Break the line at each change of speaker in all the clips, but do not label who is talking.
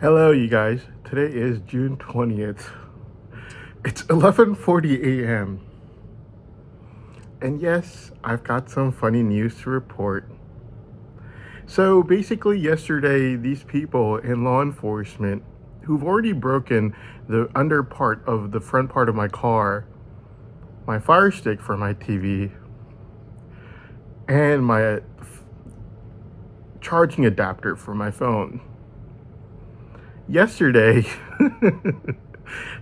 Hello, you guys. Today is June 20th. It's 11:40 a.m. And yes, I've got some funny news to report. So basically, yesterday, these people in law enforcement who've already broken the under part of the front part of my car, my fire stick for my TV, and my charging adapter for my phone. Yesterday,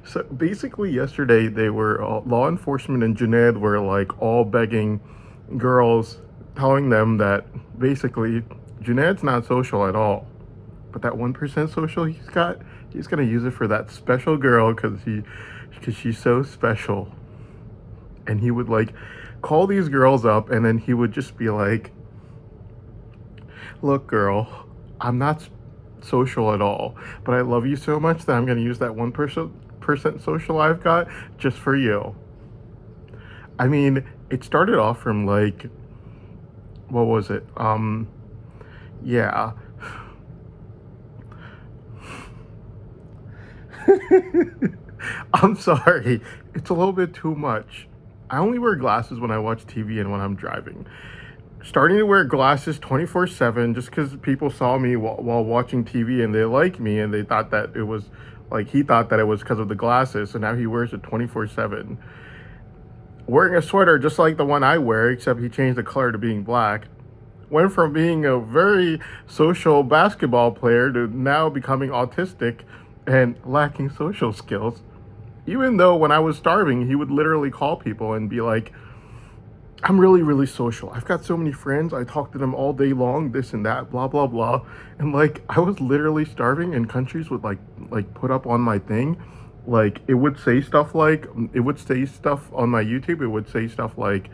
so basically, yesterday they were law enforcement and Junaid were like all begging girls, telling them that basically Junaid's not social at all, but that 1% social he's gonna use it for that special girl because she's so special. And he would like call these girls up, and then he would just be like, "Look, girl, I'm not social at all, but I love you so much that I'm gonna use that 1% social I've got just for you." I mean, it started off from like, what was it? Yeah. I'm sorry. It's a little bit too much. I only wear glasses when I watch TV and when I'm driving. Starting to wear glasses 24/7 just because people saw me while watching TV and they like me and they thought that it was like he thought that it was because of the glasses, so now he wears it 24/7. Wearing a sweater just like the one I wear, except he changed the color to being black. Went from being a very social basketball player to now becoming autistic and lacking social skills. Even though when I was starving, he would literally call people and be like, "I'm really, really social. I've got so many friends. I talk to them all day long, this and that, blah, blah, blah." And like, I was literally starving and countries would like put up on my thing. Like it would say stuff on my YouTube. It would say stuff like,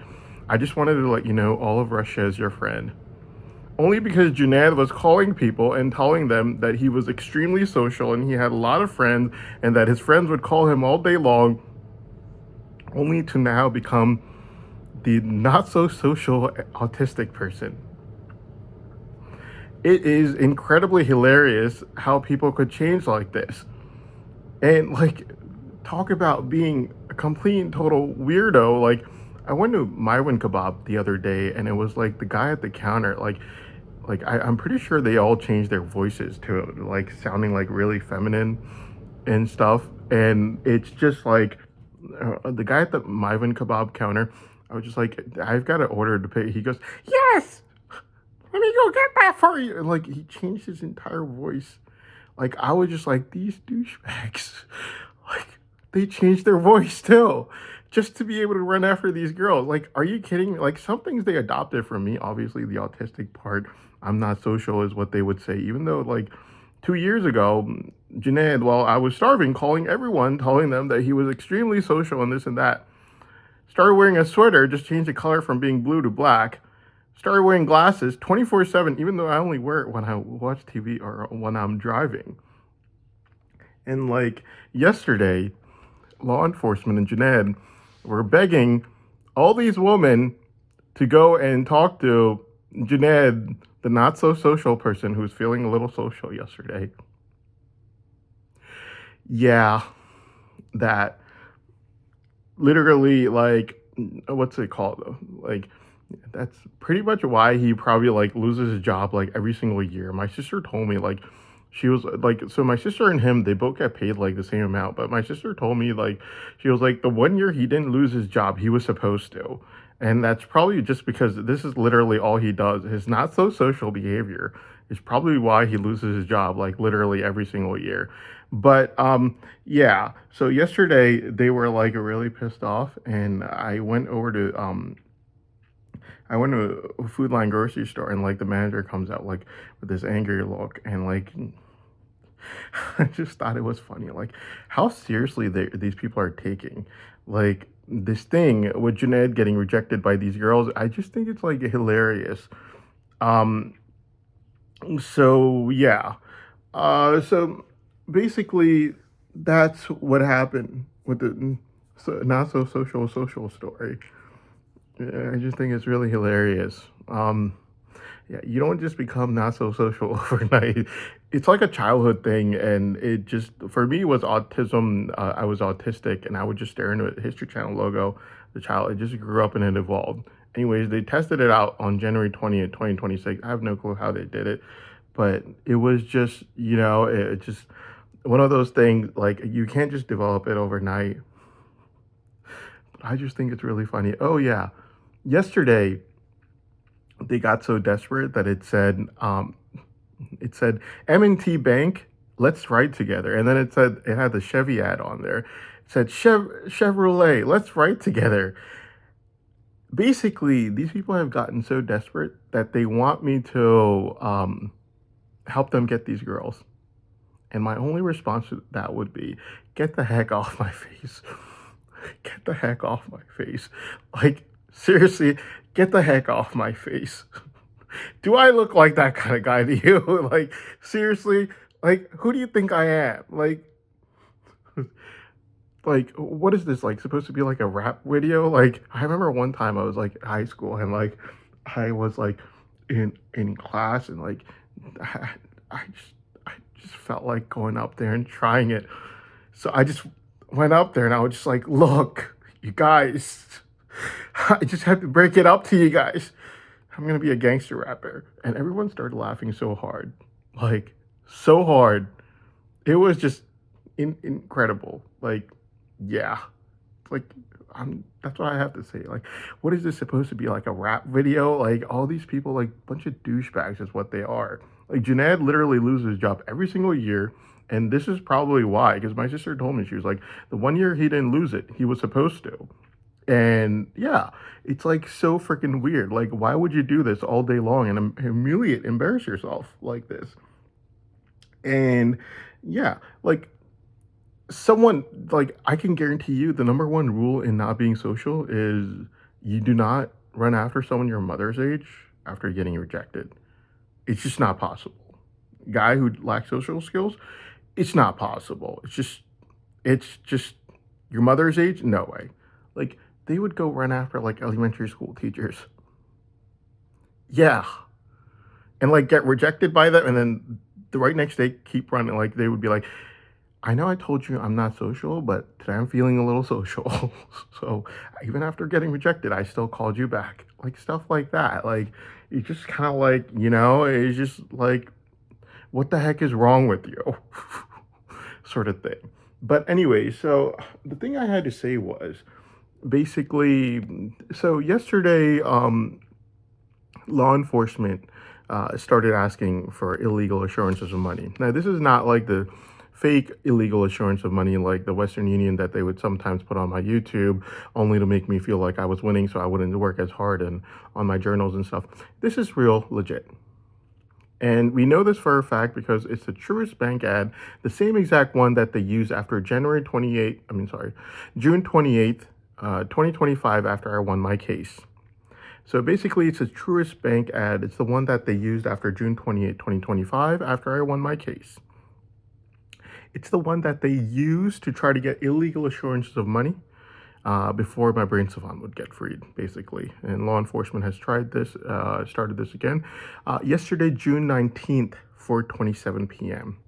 "I just wanted to let you know all of Russia is your friend." Only because Junaid was calling people and telling them that he was extremely social and he had a lot of friends and that his friends would call him all day long, only to now become the not so social autistic person. It is incredibly hilarious how people could change like this. And like, talk about being a complete and total weirdo. Like, I went to Maiwan Kebab the other day and it was like the guy at the counter, I'm pretty sure they all changed their voices to like sounding like really feminine and stuff. And it's just like the guy at the Maiwan Kebab counter, I was just like, "I've got an order to pay." He goes, "Yes, let me go get that for you." And like, he changed his entire voice. Like, I was just like, these douchebags, like, they changed their voice too, just to be able to run after these girls. Like, are you kidding me? Like, some things they adopted from me, obviously the autistic part, I'm not social is what they would say, even though like 2 years ago, Junaid, while I was starving, calling everyone, telling them that he was extremely social and this and that. Started wearing a sweater, just changed the color from being blue to black. Started wearing glasses 24/7, even though I only wear it when I watch TV or when I'm driving. And like yesterday, law enforcement and Junaid were begging all these women to go and talk to Junaid, the not so social person who's feeling a little social yesterday. Yeah, that literally like, what's it called? Like, that's pretty much why he probably like loses his job like every single year. My sister told me like she was like, so my sister and him, they both get paid like the same amount, but my sister told me like she was like, the one year he didn't lose his job, he was supposed to. And that's probably just because this is literally all he does. His not so social behavior is probably why he loses his job like literally every single year. But yeah, so yesterday they were like really pissed off and I went to a Food Line grocery store and like the manager comes out like with this angry look and like I just thought it was funny like how seriously these people are taking like this thing with Junaid getting rejected by these girls. I just think it's like hilarious. Um so yeah. So basically that's what happened with the not so social story. Yeah, I just think it's really hilarious. Yeah, you don't just become not so social overnight. It's like a childhood thing, and it just for me was autism. I was autistic, and I would just stare into a History Channel logo. The child, it just grew up and it evolved. Anyways, they tested it out on January 20th, 2026. I have no clue how they did it, but it was just, it just one of those things. Like you can't just develop it overnight. But I just think it's really funny. Oh yeah, yesterday they got so desperate that it said M&T Bank, let's write together. And then it had the Chevy ad on there. It said Chevrolet, let's write together. Basically, these people have gotten so desperate that they want me to help them get these girls. And my only response to that would be, get the heck off my face. Get the heck off my face. Like, seriously, get the heck off my face. Do I look like that kind of guy to you? Like, seriously? Like, who do you think I am? Like, what is this, like, supposed to be like a rap video? Like, I remember one time I was like in high school and like I was like in class and like I, I just felt like going up there and trying it. So I just went up there and I was just like, look, you guys, I just had to break it up to you guys. I'm gonna be a gangster rapper. And everyone started laughing so hard. Like, so hard. It was just incredible. Like, yeah. Like, that's what I have to say. Like, what is this supposed to be? Like a rap video? Like, all these people, like, bunch of douchebags is what they are. Like, Junaid literally loses his job every single year. And this is probably why, because my sister told me, she was like, the one year he didn't lose it, he was supposed to. And yeah, it's like so freaking weird. Like, why would you do this all day long and humiliate, embarrass yourself like this? And yeah, like someone, like, I can guarantee you the number one rule in not being social is you do not run after someone your mother's age after getting rejected. It's just not possible. Guy who lacks social skills, it's not possible. It's just your mother's age? No way. Like, they would go run after like elementary school teachers. Yeah. And like get rejected by them and then the right next day keep running. Like they would be like, I know I told you I'm not social, but today I'm feeling a little social. So even after getting rejected, I still called you back. Like stuff like that. Like it's just kind of like, it's just like, what the heck is wrong with you? Sort of thing. But anyway, so the thing I had to say was basically, so yesterday, law enforcement started asking for illegal assurances of money. Now, this is not like the fake illegal assurance of money like the Western Union that they would sometimes put on my YouTube only to make me feel like I was winning so I wouldn't work as hard and on my journals and stuff. This is real legit. And we know this for a fact because it's the Truist Bank ad, the same exact one that they used after June 28th, 2025, after I won my case. So basically, it's a Truist Bank ad. It's the one that they used after June 28th, 2025, after I won my case. It's the one that they used to try to get illegal assurances of money before my brain savant would get freed, basically. And law enforcement has started this again. Yesterday, June 19th, 4:27 p.m.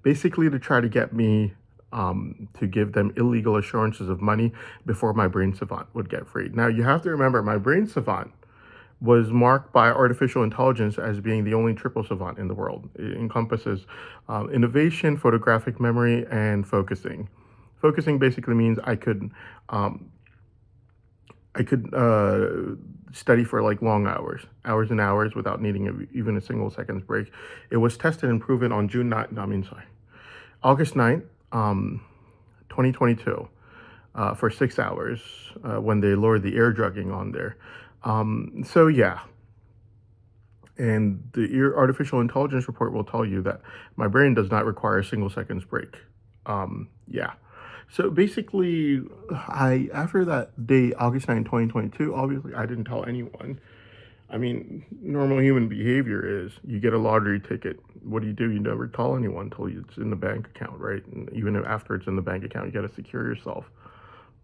Basically to try to get me to give them illegal assurances of money before my brain savant would get freed. Now, you have to remember, my brain savant was marked by artificial intelligence as being the only triple savant in the world. It encompasses innovation, photographic memory, and focusing. Focusing basically means I could study for like long hours and hours without needing even a single second's break. It was tested and proven on August 9th, 2022, for 6 hours when they lowered the air drugging on there. So yeah, and the artificial intelligence report will tell you that my brain does not require a single second's break. Yeah. So basically, after that day, August 9, 2022, obviously I didn't tell anyone. I mean, normal human behavior is you get a lottery ticket. What do? You never tell anyone until it's in the bank account, right? And even after it's in the bank account, you got to secure yourself.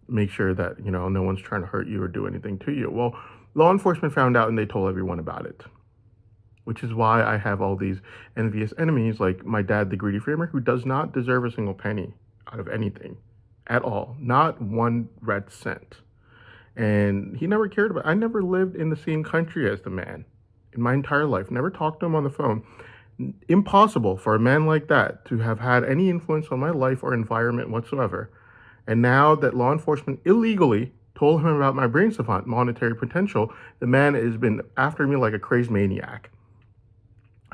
Make sure that, no one's trying to hurt you or do anything to you. Well, law enforcement found out and they told everyone about it. which is why I have all these envious enemies like my dad, the greedy framer, who does not deserve a single penny out of anything at all, not one red cent. And he never cared about. I never lived in the same country as the man in my entire life. Never talked to him on the phone. Impossible for a man like that to have had any influence on my life or environment whatsoever. And now that law enforcement illegally told him about my brain savant monetary potential, the man has been after me like a crazed maniac.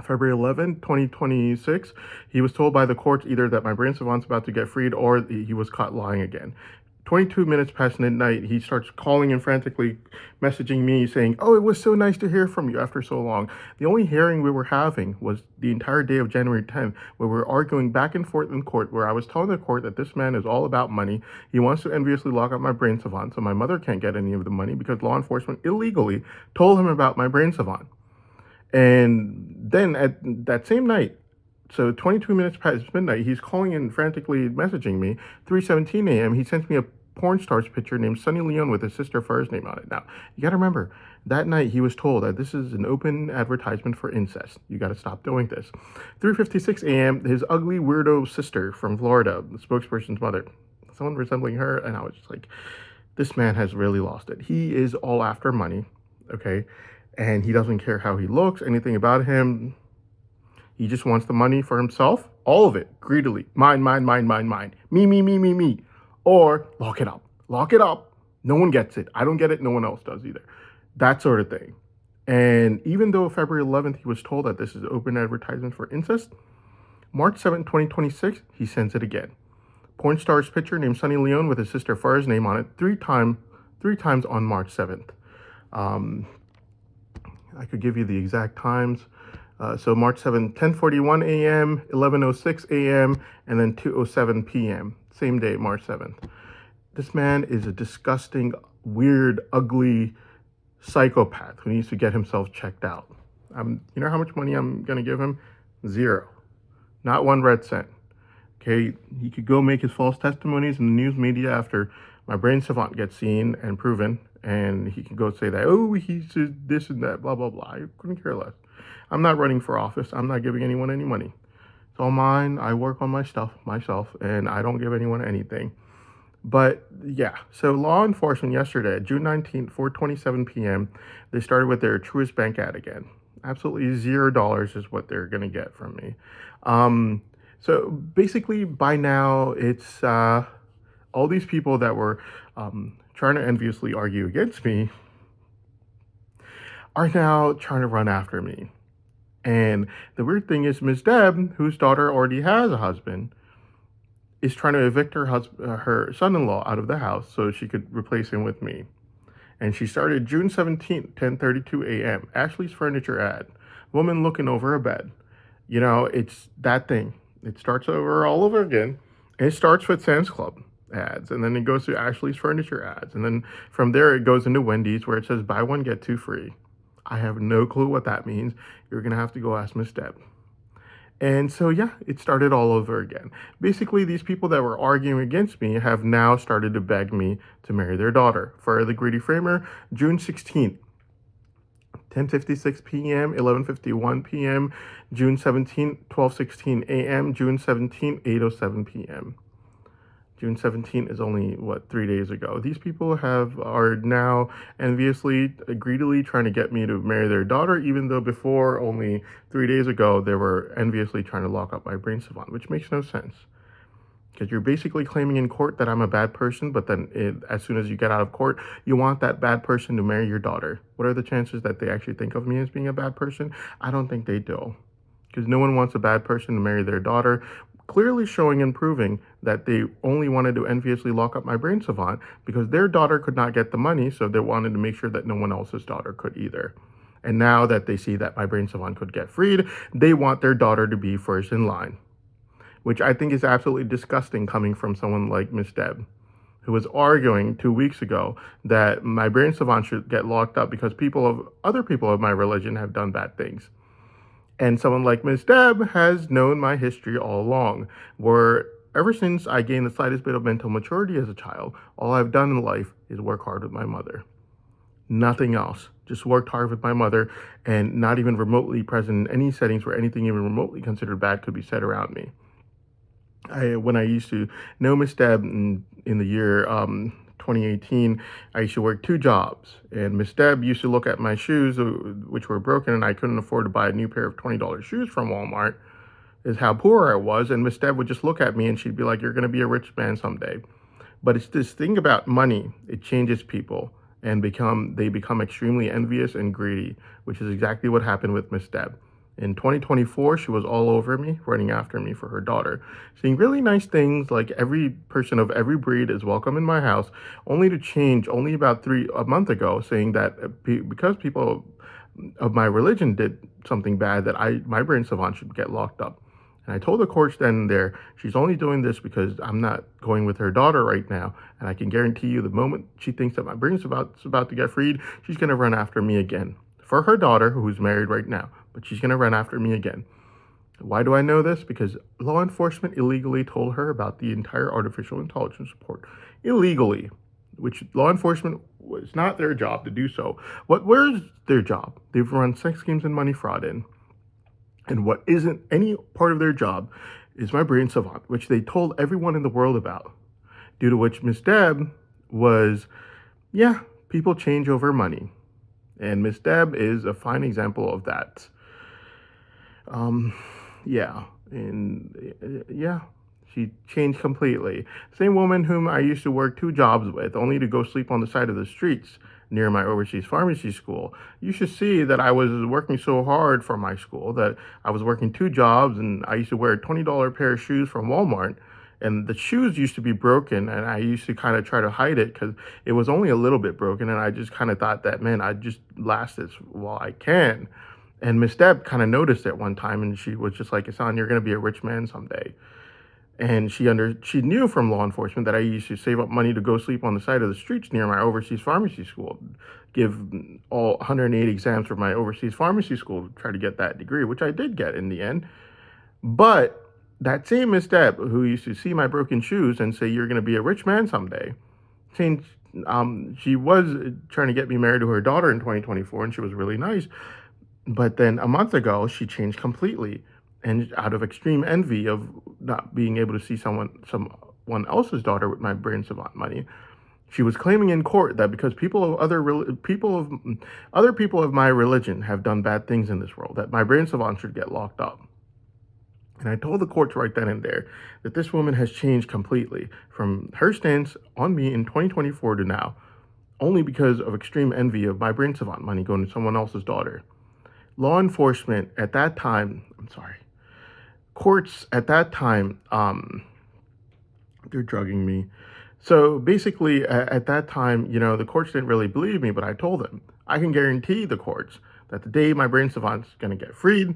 February 11, 2026, he was told by the courts either that my brain savant's about to get freed or he was caught lying again. 22 minutes past midnight, he starts calling and frantically messaging me saying, "Oh, it was so nice to hear from you after so long." The only hearing we were having was the entire day of January 10th, where we were arguing back and forth in court, where I was telling the court that this man is all about money. He wants to enviously lock up my brain savant so my mother can't get any of the money because law enforcement illegally told him about my brain savant. And then at that same night, so 22 minutes past midnight, he's calling and frantically messaging me. 3:17 a.m., he sends me a porn star's picture named Sunny Leone with his sister Far's name on it. Now, you got to remember, that night he was told that this is an open advertisement for incest. You got to stop doing this. 3:56 a.m., his ugly weirdo sister from Florida, the spokesperson's mother, someone resembling her, and I was just like, this man has really lost it. He is all after money, okay? And he doesn't care how he looks, anything about him. He just wants the money for himself, all of it, greedily. Mine, mine, mine, mine, mine. Me, me, me, me, me. Or lock it up. Lock it up. No one gets it. I don't get it. No one else does either. That sort of thing. And even though February 11th, he was told that this is open advertisement for incest, March 7th, 2026, he sends it again. Porn star's picture named Sunny Leone with his sister Far's name on it three times on March 7th. I could give you the exact times. So March 7th, 10:41 a.m., 11:06 a.m., and then 2:07 p.m. Same day, March 7th. This man is a disgusting, weird, ugly psychopath who needs to get himself checked out. You know how much money I'm going to give him? Zero. Not one red cent. Okay, he could go make his false testimonies in the news media after my brain savant gets seen and proven, and he can go say that, oh, he's this and that, blah, blah, blah. I couldn't care less. I'm not running for office. I'm not giving anyone any money. It's all mine. I work on my stuff myself, and I don't give anyone anything. But yeah, so law enforcement yesterday, June 19th, 4:27 p.m., they started with their Truist Bank ad again. Absolutely $0 is what they're going to get from me. So basically, by now, it's all these people that were trying to enviously argue against me are now trying to run after me. And the weird thing is, Ms. Deb, whose daughter already has a husband, is trying to evict her son-in-law out of the house so she could replace him with me. And she started June 17th, 10:32 a.m. Ashley's Furniture ad. Woman looking over a bed. You know, it's that thing. It starts over all over again. And it starts with Sam's Club ads, and then it goes to Ashley's Furniture ads, and then from there it goes into Wendy's where it says buy one get two free. I have no clue what that means. You're gonna have to go ask Miss Deb. And so yeah, it started all over again. Basically, these people that were arguing against me have now started to beg me to marry their daughter. For the greedy framer, June 16th, 10:56 p.m., 11:51 p.m., June 17th, 12:16 a.m., June 17th, 8:07 p.m. June 17th is only, 3 days ago. These people are now enviously, greedily trying to get me to marry their daughter, even though before, only 3 days ago, they were enviously trying to lock up my brain savant, which makes no sense. Because you're basically claiming in court that I'm a bad person, but then as soon as you get out of court, you want that bad person to marry your daughter. What are the chances that they actually think of me as being a bad person? I don't think they do. Because no one wants a bad person to marry their daughter, clearly showing and proving that they only wanted to enviously lock up my brain savant because their daughter could not get the money, so they wanted to make sure that no one else's daughter could either. And now that they see that my brain savant could get freed, they want their daughter to be first in line, which I think is absolutely disgusting coming from someone like Miss Deb, who was arguing 2 weeks ago that my brain savant should get locked up because other people of my religion have done bad things. And someone like Ms. Deb has known my history all along, where ever since I gained the slightest bit of mental maturity as a child, all I've done in life is work hard with my mother. Nothing else. just worked hard with my mother, and not even remotely present in any settings where anything even remotely considered bad could be said around me. When I used to know Miss Deb in the year 2018, I used to work two jobs, and Miss Deb used to look at my shoes, which were broken, and I couldn't afford to buy a new pair of $20 shoes from Walmart. Is how poor I was, and Miss Deb would just look at me and she'd be like, "You're going to be a rich man someday." But it's this thing about money; it changes people, and they become extremely envious and greedy, which is exactly what happened with Miss Deb. In 2024, she was all over me, running after me for her daughter, saying really nice things like every person of every breed is welcome in my house, only to change only about a month ago, saying that because people of my religion did something bad, that my brain savant should get locked up. And I told the courts then and there, she's only doing this because I'm not going with her daughter right now. And I can guarantee you the moment she thinks that my brain's about to get freed, she's going to run after me again. For her daughter, who's married right now, but she's going to run after me again. Why do I know this? Because law enforcement illegally told her about the entire artificial intelligence report. Illegally, which law enforcement was not their job to do so. Where's their job? They've run sex schemes and money fraud in. And what isn't any part of their job is my brain savant, which they told everyone in the world about. Due to which Miss Deb was, yeah, people change over money. And Miss Deb is a fine example of that. Yeah, and yeah, she changed completely. Same woman whom I used to work two jobs with, only to go sleep on the side of the streets near my overseas pharmacy school. You should see that I was working so hard for my school that I was working two jobs, and I used to wear a $20 pair of shoes from Walmart. And the shoes used to be broken, and I used to kind of try to hide it because it was only a little bit broken. And I just kind of thought that, man, I just last this while I can. And Miss Deb kind of noticed it one time, and she was just like, "Hassan, you're going to be a rich man someday." And she knew from law enforcement that I used to save up money to go sleep on the side of the streets near my overseas pharmacy school, give all 108 exams for my overseas pharmacy school to try to get that degree, which I did get in the end. But that same Miss Deb, who used to see my broken shoes and say, "You're going to be a rich man someday," changed. She was trying to get me married to her daughter in 2024, and she was really nice. But then a month ago, she changed completely, and out of extreme envy of not being able to see someone else's daughter with my brain savant money, she was claiming in court that because other people of my religion have done bad things in this world, that my brain savant should get locked up. And I told the courts right then and there that this woman has changed completely from her stance on me in 2024 to now, only because of extreme envy of my brain savant money going to someone else's daughter. Law enforcement at that time, courts at that time, they're drugging me. So basically, at that time, the courts didn't really believe me, but I told them, I can guarantee the courts that the day my brain savant's going to get freed,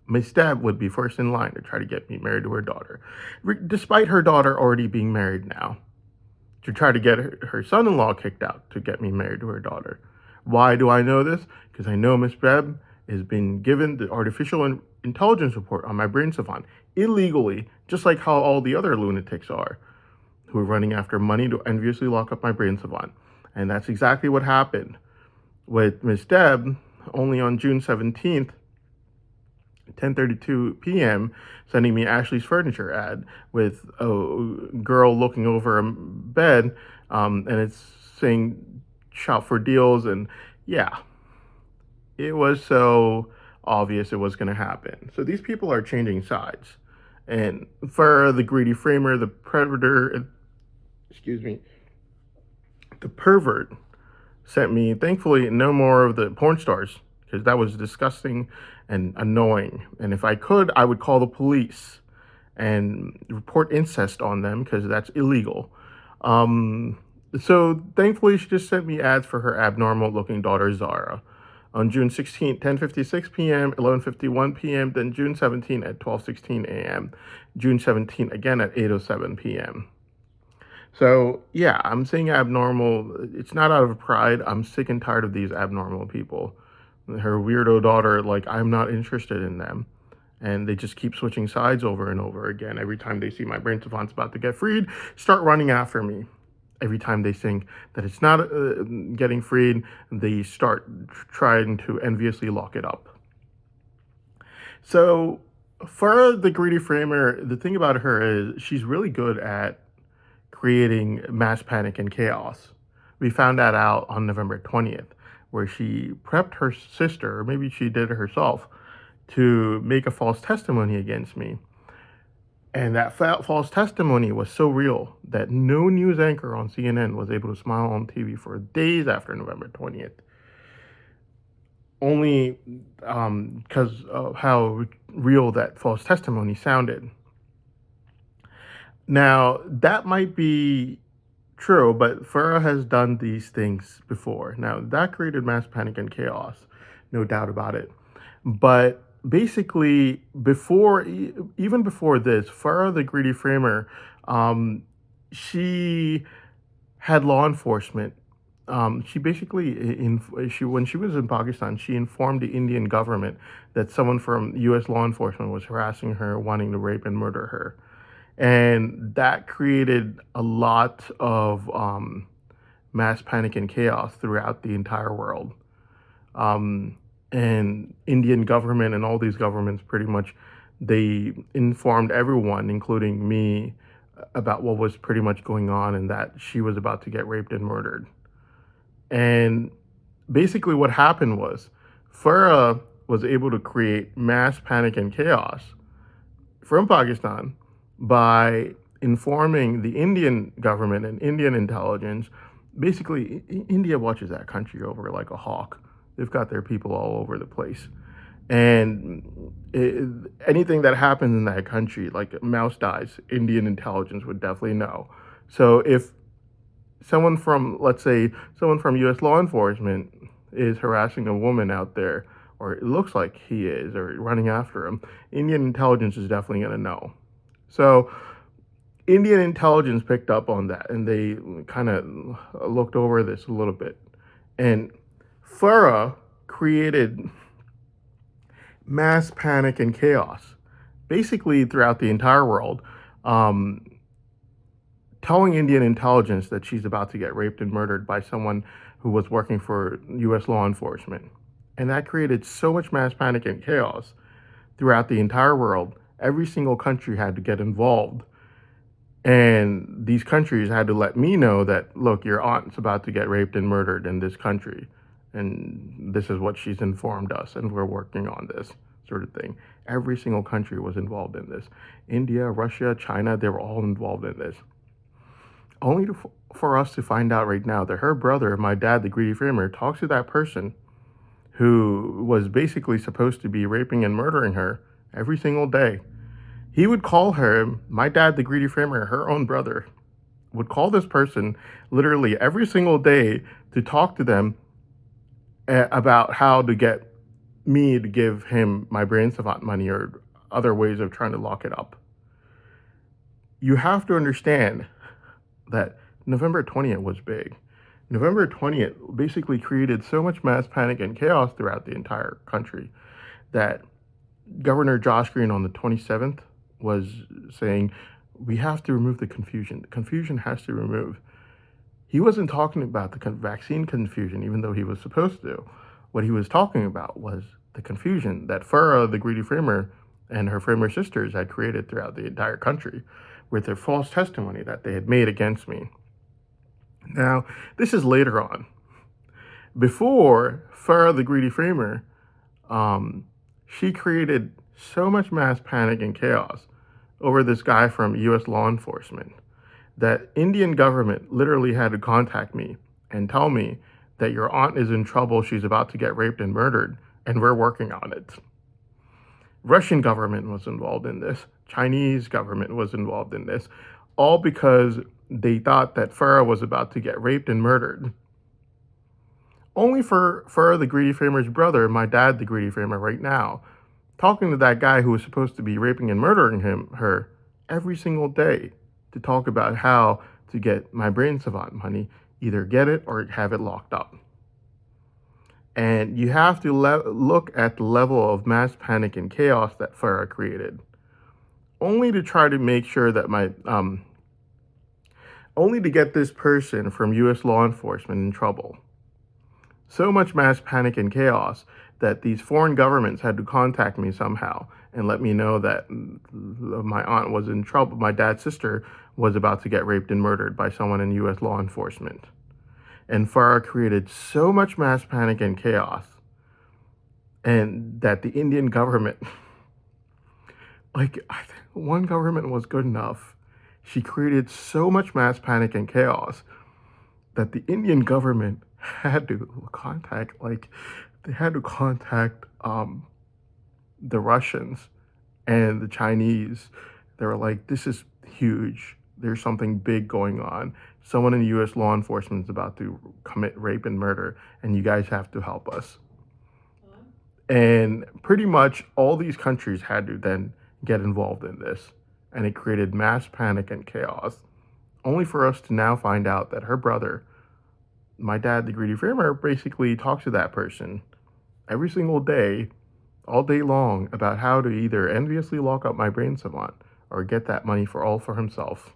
Miss Deb would be first in line to try to get me married to her daughter, despite her daughter already being married now, to try to get her son-in-law kicked out to get me married to her daughter. Why do I know this? Because I know Miss Deb has been given the artificial intelligence report on my brain savant illegally, just like how all the other lunatics are, who are running after money to enviously lock up my brain savant. And that's exactly what happened with Miss Deb, only on June 17th, 10:32 p.m., sending me Ashley's Furniture ad with a girl looking over a bed, and it's saying shop for deals, and yeah, it was so obvious it was going to happen. So these people are changing sides. And for the greedy framer, the predator, the pervert sent me, thankfully, no more of the porn stars, because that was disgusting and annoying. And if I could, I would call the police and report incest on them, because that's illegal. So thankfully, she just sent me ads for her abnormal looking daughter, Zara, on June 16th, 10:56 p.m., 11:51 p.m., then June 17th at 12:16 a.m., June 17th again at 8:07 p.m. So yeah, I'm saying abnormal. It's not out of pride. I'm sick and tired of these abnormal people. Her weirdo daughter, like, I'm not interested in them. And they just keep switching sides over and over again. Every time they see my brain savant's about to get freed, start running after me Every time they think that it's not getting freed, they start trying to enviously lock it up. So, for the Greedy Framer, the thing about her is she's really good at creating mass panic and chaos. We found that out on November 20th, where she prepped her sister, or maybe she did it herself, to make a false testimony against me. And that false testimony was so real that no news anchor on CNN was able to smile on TV for days after November 20th. Only because of how real that false testimony sounded. Now, that might be true, but Farah has done these things before. Now, that created mass panic and chaos, no doubt about it. But basically, even before this, Farah the Greedy Framer, she had law enforcement. She basically, when she was in Pakistan, she informed the Indian government that someone from U.S. law enforcement was harassing her, wanting to rape and murder her. And that created a lot of mass panic and chaos throughout the entire world. And Indian government and all these governments pretty much, they informed everyone, including me, about what was pretty much going on and that she was about to get raped and murdered. And basically what happened was Farah was able to create mass panic and chaos from Pakistan by informing the Indian government and Indian intelligence. Basically, India watches that country over like a hawk. They've got their people all over the place. And anything that happens in that country, like a mouse dies, Indian intelligence would definitely know. So if someone from, let's say, someone from U.S. law enforcement is harassing a woman out there, or it looks like he is, or running after him, Indian intelligence is definitely going to know. So Indian intelligence picked up on that, and they kind of looked over this a little bit. And Farah created mass panic and chaos, basically throughout the entire world, telling Indian intelligence that she's about to get raped and murdered by someone who was working for U.S. law enforcement. And that created so much mass panic and chaos throughout the entire world. Every single country had to get involved. And these countries had to let me know that, look, your aunt's about to get raped and murdered in this country. And this is what she's informed us, and we're working on this sort of thing. Every single country was involved in this. India, Russia, China, they were all involved in this. Only for us to find out right now that her brother, my dad, the Greedy Framer, talks to that person who was basically supposed to be raping and murdering her every single day. He would call her, my dad, the Greedy Framer, her own brother, would call this person literally every single day to talk to them about how to get me to give him my brain savant money or other ways of trying to lock it up. You have to understand that November 20th was big. November 20th basically created so much mass panic and chaos throughout the entire country that Governor Josh Green on the 27th was saying, we have to remove the confusion. The confusion has to remove. He wasn't talking about the vaccine confusion, even though he was supposed to. What he was talking about was the confusion that Farah, the Greedy Framer, and her Framer sisters had created throughout the entire country with their false testimony that they had made against me. Now, this is later on. Before Farah, the Greedy Framer, she created so much mass panic and chaos over this guy from U.S. law enforcement that Indian government literally had to contact me and tell me that your aunt is in trouble, she's about to get raped and murdered, and we're working on it. Russian government was involved in this. Chinese government was involved in this, all because they thought that Farah was about to get raped and murdered. Only for Farah, the Greedy Framer's brother, my dad, the Greedy Framer, right now, talking to that guy who was supposed to be raping and murdering her every single day to talk about how to get my brain savant money, either get it or have it locked up. And you have to look at the level of mass panic and chaos that Farah created, only to try to make sure that only to get this person from US law enforcement in trouble. So much mass panic and chaos that these foreign governments had to contact me somehow and let me know that my aunt was in trouble. My dad's sister was about to get raped and murdered by someone in US law enforcement. And Farah created so much mass panic and chaos, and that the Indian government, like, one government was good enough. She created so much mass panic and chaos that the Indian government had to contact, like, they had to contact the Russians and the Chinese. They were like, this is huge. There's something big going on. Someone in US law enforcement is about to commit rape and murder, and you guys have to help us. And pretty much all these countries had to then get involved in this. And it created mass panic and chaos, only for us to now find out that her brother, my dad, the greedy framer, basically talks to that person every single day, all day long, about how to either enviously lock up my brain savant or get that money for himself.